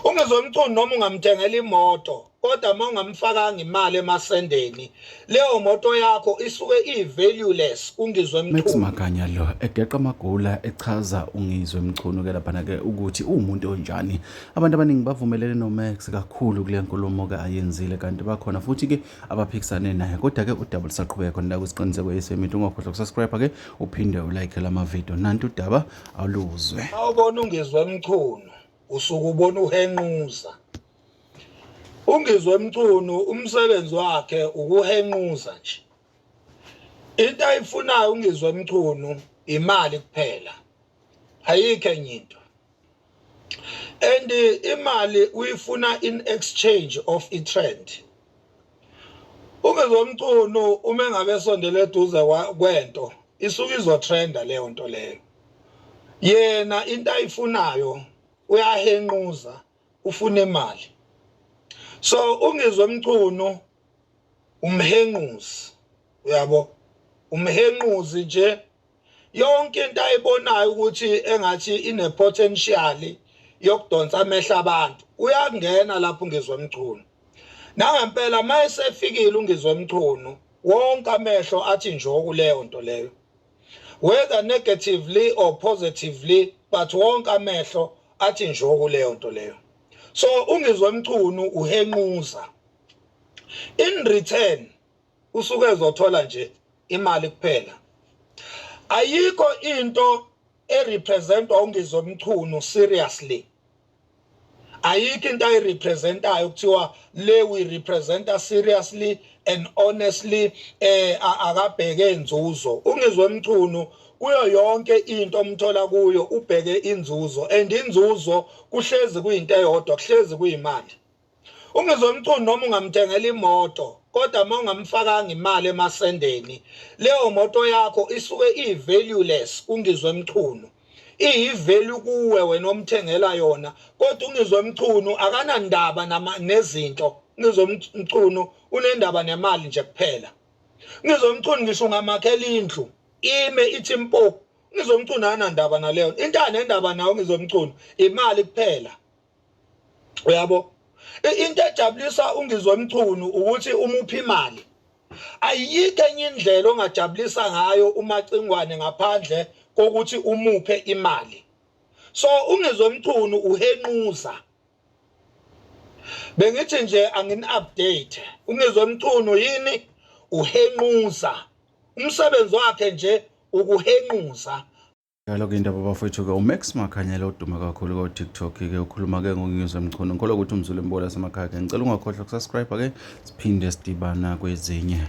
Ungizomthuni noma ungamthengela imoto kodwa mawungamfakanga imali emasendeni leyo moto yakho isuke i-valueless ungizwe Max mthuni. Makhanya lo egeqa amagula echaza ungizwe mchunu ke lapha ke ukuthi umuntu onjani. Abantu abaningi bavumelene noMax kakhulu kule nkulumo ke ayenzile kanti bakhona futhi ke abaphikisane naye. Kodwa ke uDaba lisaqhubeka khona kusiqiniseko esemithu ungakhohlwa ukusubscribe ke uphinde ulike lama video nanti uDaba awuluzwe. Awubona ungizwe mchunu usuke ubona uhenquza. Ungizwe mchunu umsebenzi wakhe ukuhenquza nje. Into ayifunayo ungizwe mchunu imali kuphela. Ayikho enye into. And imali uyifuna in exchange of a trend. Ungizwe mchunu uma ngabe sondele eduze kwento isuke izotrenda leyo nto leyo. Yena into ayifunayo uyahenquza ufuna imali. So ungizwe mchunu umhenquzi uyabo umhenquzi nje yonke into ayibonayo ukuthi engathi ine potential yokudonsa amehla abantu uyangena lapho ungizwe mchunu. Nangempela mayesefikile ungizwe mchunu wonke amehlo athi njoku leyo nto leyo. Whether negatively or positively but wonke amehlo athi njoku leyo nto leyo. So ungizwe mchunu uhenquza. In return usuke ezothola nje imali kuphela. Ayikho into erepresentwa ungizwe mchunu seriously. Ayikho into ayirepresentayo kuthiwa le we representa seriously and honestly akabheke inzuzo. Ungizwe mchunu kuyo yonke into omthola kuyo ubheke inzuzo and inzuzo kuhlezi kuyinto eyodwa kuhlezi kuyimali. Ungizwe mchunu noma ungamthengela imoto kodwa mawungamfakanga imali emasendeni leyo moto yakho isuke i-valueless ungizwe mchunu. Iyi-value kuwe wena omthengela yona kodwa ungizwe mchunu akanandaba nezinto. Ungizwe mchunu unendaba nemali nje kuphela. Ungizwe mchunu ngisho ungamakhela indlu ime ithi mpo. Ungizwe mchunu akanandaba naleyo. Into anendaba nayo ungizwe mchunu imali kuphela. Uyabo? Into ejabulisa ungizwe mchunu ukuthi umuphi imali. Ayikho enye indlela ongajabulisa ngayo umacingwane ngaphandle kokuthi umuphe imali. So ungizwe mchunu uhenquza. Bengithi nje angini-update. Ungizwe mchunu yini uhenquza. Umsebenzi wakhe nje ukuhenquza. Yaloke indaba bafethu ke uMax Makhanya lo udume kakhulu ku TikTok ke ukhuluma ke ngongizwe mchunu ngikholwa ukuthi umzulu embola semakhaya ke ngicela ungakhohlwa ukusubscribe ke siphinde sidibana kwezinye